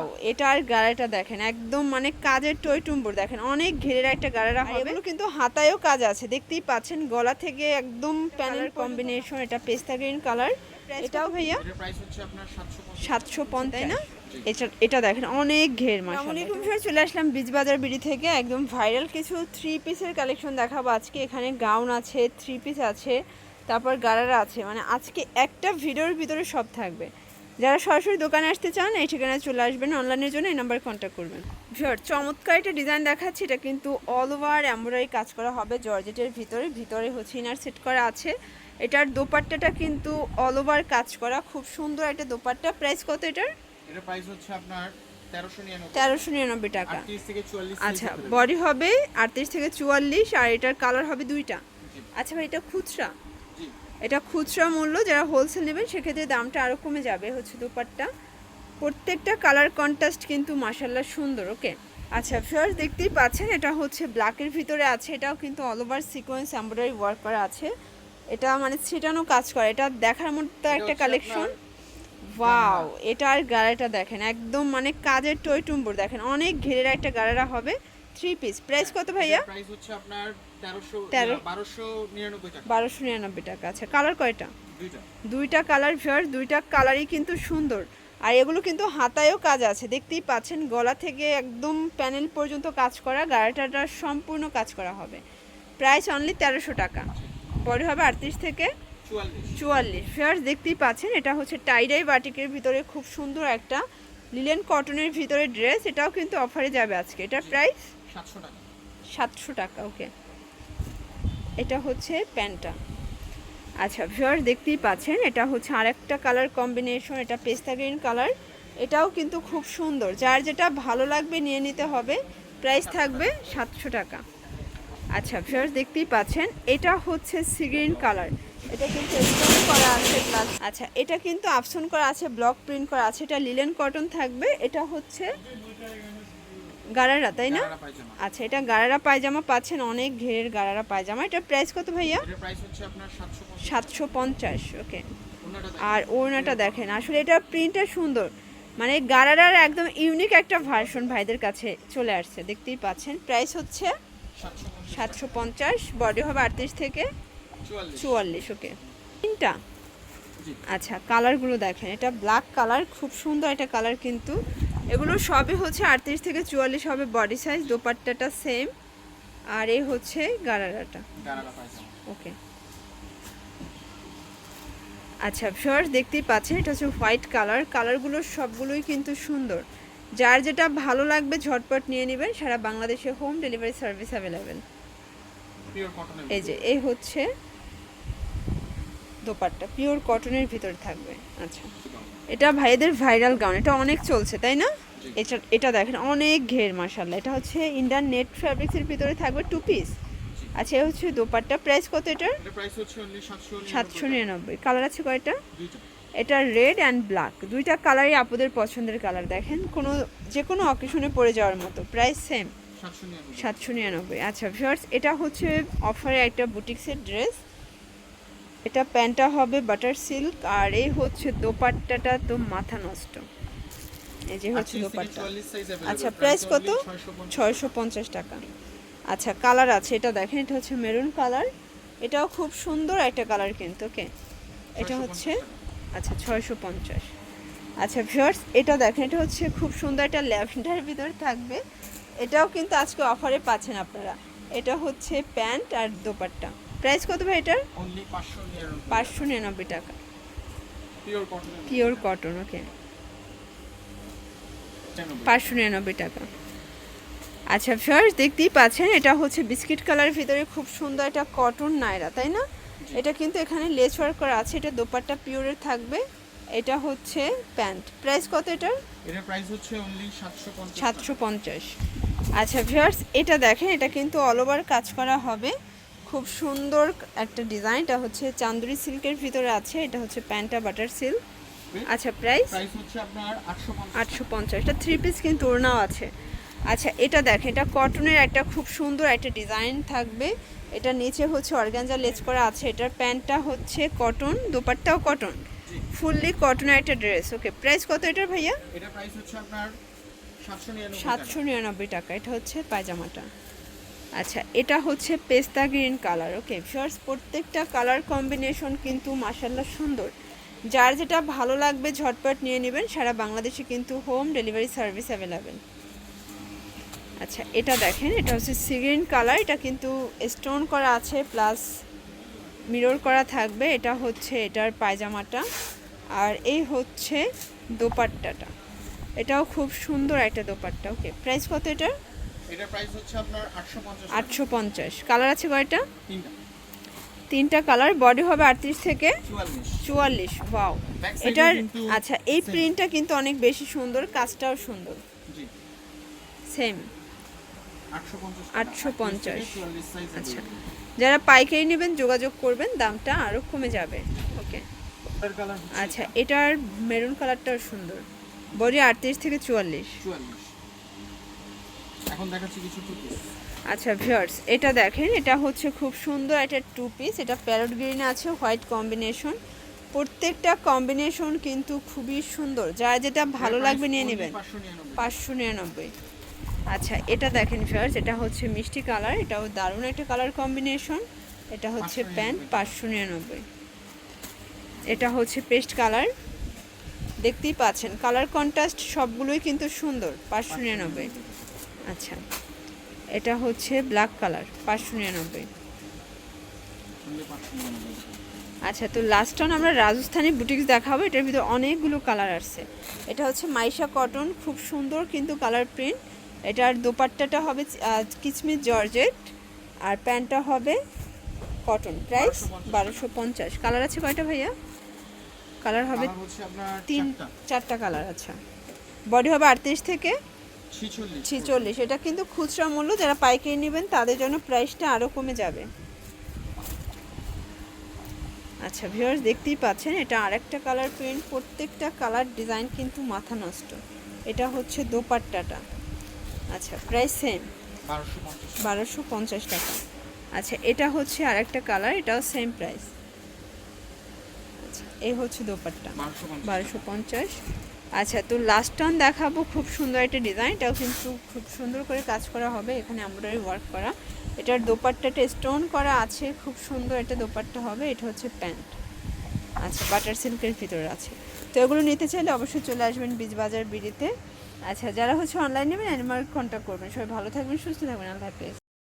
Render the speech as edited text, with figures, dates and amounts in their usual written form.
Wow, এটার গাড়াটা দেখেন একদম মানে কাজের টইটুম্বুর দেখেন, অনেক ঘেরের একটা গাড়ারা হবে। এগুলো কিন্তু হাতায়ও কাজ আছে, দেখতেই পাচ্ছেন গলা থেকে একদম প্যানেল কম্বিনেশন। এটা পেস্তা গ্রিন কালার। এটাও ভাইয়া এটার প্রাইস হচ্ছে আপনার 750, তাই না? এটা দেখেন অনেক ঘের। মাশাআল্লাহ, চলে আসলাম বীজবাজার বিডি থেকে একদম ভাইরাল কিছু থ্রি পিসের কালেকশন দেখাবো আজকে। এখানে গাউন আছে, থ্রি পিস আছে, তারপর গারারা আছে, মানে আজকে একটা ভিডিওর ভিতরে সব থাকবে। যারা সরাসরি দোকানে আসতে চান এই ঠিকানায় চলে আসবেন, অনলাইনের জন্য এই নাম্বারে কন্ট্যাক্ট করবেন। ভিউয়ার, চমৎকার একটা ডিজাইন দেখাচ্ছি। এটা কিন্তু অল ওভার এমব্রয়ডারি কাজ করা হবে জর্জেটের ভিতরে। ভিতরে হচ্ছে ইনার সেট করা আছে। এটার দোপাট্টাটা কিন্তু অল ওভার কাজ করা, খুব সুন্দর একটা দোপাট্টা। প্রাইস কত এটার? এটার প্রাইস হচ্ছে আপনার 1399 টাকা। 38 থেকে 44 আচ্ছা, বডি হবে 38 থেকে 44 আর এটার কালার হবে দুইটা। আচ্ছা ভাই, এটা খুচরা? জি, এটা খুচরা মূল্য, যারা হোলসেল নেবেন সেক্ষেত্রে দামটা আরও কমে যাবে। হচ্ছে দোপাট্টা, প্রত্যেকটা কালার কন্ট্রাস্ট কিন্তু মাশাআল্লাহ সুন্দর। ওকে, আচ্ছা ভিউয়ার্স, দেখতেই পাচ্ছেন এটা হচ্ছে ব্ল্যাকের ভিতরে আছে। এটাও কিন্তু all over sequence embroidery work করা আছে। এটা মানে ছিটানো কাজ করে, এটা দেখার মতো একটা কালেকশন। ওয়াও, এটার গাড়াটা দেখেন একদম মানে কাজের টইটুম্বুর দেখেন, অনেক ঘেরের একটা গাড়ারা হবে। Three piece. প্রাইস কত ভাইয়া? প্রাইস হচ্ছে আপনার 1299 টাকা। 1299 টাকা। আচ্ছা, কালার কয়টা? দুইটা। দুইটা কালার ভিউয়ার্স, দুইটা কালারই কিন্তু সুন্দর। আর এগুলো কিন্তু হাতায়ও কাজ আছে, দেখতেই পাচ্ছেন গলা থেকে একদম প্যানেল পর্যন্ত কাজ করা। গাড়াটাটা সম্পূর্ণ কাজ করা হবে। প্রাইস অনলি 1300 টাকা। বডি হবে 38 থেকে 44। ভিউয়ার্স, দেখতেই পাচ্ছেন এটা হচ্ছে টাইডাই বাটিকের ভিতরে খুব সুন্দর একটা লিলেন কটনের ভিতরে ড্রেস। এটাও কিন্তু অফারে যাবে আজকে। এটার প্রাইস 700 টাকা। 700 টাকা। ওকে, এটা হচ্ছে প্যান্টটা। আচ্ছা ভিউয়ার্স, দেখতেই পাচ্ছেন এটা হচ্ছে আরেকটা কালার কম্বিনেশন। এটা পেস্তা গ্রিন কালার। এটাও কিন্তু খুব সুন্দর, যার যেটা ভালো লাগবে নিয়ে নিতে হবে। প্রাইস থাকবে 700 টাকা। আচ্ছা ভিউয়ার্স, দেখতেই পাচ্ছেন এটা হচ্ছে সি গ্রিন কালার। এটা কিন্তু স্টোন করা আছে প্লাস, আচ্ছা এটা কিন্তু আফসন করা আছে, ব্লক প্রিন্ট করা আছে। এটা লিলেন কটন থাকবে। এটা হচ্ছে গারারা, তাই না? আচ্ছা, এটা গারারা পায়জামা পাচ্ছেন, অনেক ঘেরের গারারা পায়জামা। এটার প্রাইস কত ভাইয়া? এটার প্রাইস হচ্ছে আপনার 750। ওকে, আর ওড়নাটা দেখেন, আসলে এটার প্রিন্টটা সুন্দর, মানে গারারার একদম ইউনিক একটা ভার্সন ভাইদের কাছে চলে আসছে, দেখতেই পাচ্ছেন। প্রাইস হচ্ছে 750। বডি হবে 38 থেকে 44। ওকে, তিনটা। আচ্ছা, কালারগুলো দেখেন, এটা ব্ল্যাক কালার, খুব সুন্দর একটা কালার কিন্তু। এগুলো সবই হচ্ছে 38 থেকে 44 হবে বডি সাইজ। দোপাট্টাটা সেম, আর এই হচ্ছে গারারাটা। ওকে, আচ্ছা ভিউয়ার্স, দেখতেই পাচ্ছেন এটা হচ্ছে হোয়াইট কালার। কালারগুলো সবগুলোই কিন্তু সুন্দর, যার যেটা ভালো লাগবে ঝটপট নিয়ে নেবেন। সারা বাংলাদেশে হোম ডেলিভারি সার্ভিস অ্যাভেলেবেল। এই যে এই হচ্ছে দোপাট্টা, পিওর কটনের ভিতরে থাকবে। আচ্ছা, এটা ভাইদের ভাইরাল গাউন, এটা অনেক চলছে, তাই না? এটা দেখেন অনেক ঘের মাশাআল্লাহ। এটা হচ্ছে ইন্ডিয়ান নেট ফ্যাব্রিক্সের ভিতরে থাকবে টু পিস। আচ্ছা, এই হচ্ছে দোপাট্টা। প্রাইস কত এটার? এটার প্রাইস হচ্ছে অনলি 799। কালার আছে কয়টা? দুইটা। এটা রেড অ্যান্ড ব্ল্যাক, দুইটা কালারই আপুদের পছন্দের কালার। দেখেন যে কোনো অকেশনে পরে যাওয়ার মতো। Price same 799। আচ্ছা ভিউয়ার্স, এটা হচ্ছে অফারে একটা বুটিক্সের ড্রেস। এটা প্যান্টটা হবে বাটার সিল্ক, আর এই হচ্ছে দোপাট্টাটা তো মাথা নষ্ট। এই যে হচ্ছে দোপাট্টা। আচ্ছা, প্রাইস কত? 650 টাকা। আচ্ছা, কালার আছে, এটা দেখেন, এটা হচ্ছে মেরুন কালার। এটাও খুব সুন্দর একটা কালার কিন্তু। ওকে, এটা হচ্ছে আচ্ছা 650। আচ্ছা ভিউয়ার্স, এটা দেখেন, এটা হচ্ছে খুব সুন্দর একটা ল্যাভেন্ডারের ভিতরে থাকবে। এটাও কিন্তু আজকে অফারে পাচ্ছেন আপনারা। এটা হচ্ছে প্যান্ট আর দোপাট্টা। প্রাইস কত ভাই এটার? অনলি 599 টাকা। Pure cotton. ওকে, 599 টাকা। আচ্ছা ভিউয়ার্স, দেখতেই পাচ্ছেন এটা হচ্ছে বিস্কিট কালারের ভিতরে খুব সুন্দর একটা কটন নায়রা, তাই না? এটা কিন্তু এখানে লেস ওয়ার্ক করা আছে। এটা দোপাট্টা পিওরের থাকবে। এটা হচ্ছে প্যান্ট। প্রাইস কত এটার? এটার প্রাইস হচ্ছে অনলি 750। আচ্ছা ভিউয়ার্স, এটা দেখেন, এটা কিন্তু অল ওভার কাজ করা হবে, খুব সুন্দর একটা ডিজাইন। এটা হচ্ছে চান্দুরি সিল্কের ভিতরে আছে। এটা হচ্ছে প্যান্টটা বাটার সিল্ক। আচ্ছা, প্রাইস হচ্ছে আপনার 850। এটা থ্রি পিস কিন্তু ওড়নাও আছে। আচ্ছা, এটা দেখেন, এটা কটনের একটা খুব সুন্দর একটা ডিজাইন থাকবে। এটা নিচে হচ্ছে অর্গানজা লেস করা আছে। এটার প্যান্টটা হচ্ছে কটন, দোপাট্টাও কটন, ফুললি কটনের একটা ড্রেস। ওকে, প্রাইস কত এটার ভাইয়া? এটা প্রাইস হচ্ছে আপনার 799 টাকা। 799 টাকা। এটা হচ্ছে পায়জামাটা। আচ্ছা, এটা হচ্ছে পেস্তা গ্রিন কালার। ওকে ভিউয়ার্স, প্রত্যেকটা কালার কম্বিনেশন কিন্তু মাশাআল্লাহ সুন্দর। যার যেটা ভালো লাগবে ঝটপট নিয়ে নেবেন। সারা বাংলাদেশে কিন্তু হোম ডেলিভারি সার্ভিস অ্যাভেলেবেল। আচ্ছা, এটা দেখেন, এটা হচ্ছে সি গ্রিন কালার। এটা কিন্তু স্টোন করা আছে প্লাস মিরর করা থাকবে। এটা হচ্ছে এটার পায়জামাটা, আর এই হচ্ছে দোপাট্টাটা। এটাও খুব সুন্দর একটা দোপাট্টা। ওকে, প্রাইস কত এটার? এটা প্রাইস হচ্ছে আপনার 850 টাকা। 850। কালার আছে কয়টা? তিনটা। তিনটা কালার। বডি হবে 38 থেকে 44। 44। ওয়াও, Back side এটার কিন্তু আচ্ছা এই same। প্রিন্টটা কিন্তু অনেক বেশি সুন্দর, কাজটাও সুন্দর। জি। সেম 850 টাকা। 850 44 সাইজ। আচ্ছা, যারা পাইকারি নেবেন যোগাযোগ করবেন, দামটা আরও কমে যাবে। ওকে এর কালার হচ্ছে আচ্ছা, এটার মেরুন কালারটাও সুন্দর। বডি 38 থেকে 44। 44। এখন দেখাচ্ছি কিছু টু পিস। আচ্ছা ভিউয়ার্স, এটা দেখেন, এটা হচ্ছে খুব সুন্দর একটা টু পিস। এটা প্যারট গ্রিন আছে, হোয়াইট কম্বিনেশন। প্রত্যেকটা কম্বিনেশন কিন্তু খুবই সুন্দর। যার যেটা ভালো লাগবে নিয়ে নেবেন। 599। 599। আচ্ছা, এটা দেখেন ভিউয়ার্স, এটা হচ্ছে মিষ্টি কালার। এটাও দারুণ একটা কালার কম্বিনেশন। এটা হচ্ছে 599 প্যান্ট, 599। এটা হচ্ছে পেস্ট কালার। দেখতেই পাচ্ছেন কালার কন্ট্রাস্ট সবগুলোই কিন্তু সুন্দর। 599। আচ্ছা, এটা হচ্ছে ব্ল্যাক কালার, 599। only 599। আচ্ছা, তো লাস্ট অন আমরা রাজস্থানি বুটিক্স দেখাবো। এটার ভিতরে অনেকগুলো কালার আসছে। এটা হচ্ছে মাইশা কটন, খুব সুন্দর কিন্তু কালার প্রিন্ট। এটার দোপাট্টাটা হবে কিচমিচ জর্জেট, আর প্যান্টটা হবে কটন। প্রাইস 1250। কালার আছে কয়টা ভাইয়া? কালার হবে কালার হচ্ছে আপনার 4টা কালার। আচ্ছা, বডি হবে 38 থেকে 46। 46। এটা কিন্তু খুচরা মূল্য, যারা পাইকারি নেবেন তাদের জন্য প্রাইসটা আরও কমে যাবে। আচ্ছা ভিউয়ার্স, দেখতেই পাচ্ছেন এটা আরেকটা কালার প্রিন্ট। প্রত্যেকটা কালার ডিজাইন কিন্তু মাথা নষ্ট। এটা হচ্ছে দোপাট্টাটা। আচ্ছা, প্রাইস সেম 1250। 1250 টাকা। আচ্ছা, এটা হচ্ছে আরেকটা কালার, এটাও সেম প্রাইস। আচ্ছা, এই হচ্ছে দোপাট্টা, 1250। আচ্ছা, তো লাস্ট টান দেখাবো খুব সুন্দর একটা ডিজাইন। এটাও কিন্তু খুব সুন্দর করে কাজ করা হবে, এখানে এমব্রয়ডারি ওয়ার্ক করা। এটার দোপাট্টাটা স্টোন করা আছে, খুব সুন্দর একটা দোপাট্টা হবে। এটা হচ্ছে প্যান্ট। আচ্ছা, বাটার সিল্কের ভিতরে আছে। তো এগুলো নিতে চাইলে অবশ্যই চলে আসবেন বীজবাজার বিডিতে। আচ্ছা, যারা হচ্ছে অনলাইন নেবেন অ্যানিমাল কন্ট্যাক্ট করবেন। সবাই ভালো থাকবেন, সুস্থ থাকবেন। আল্লাহ হাফেজ।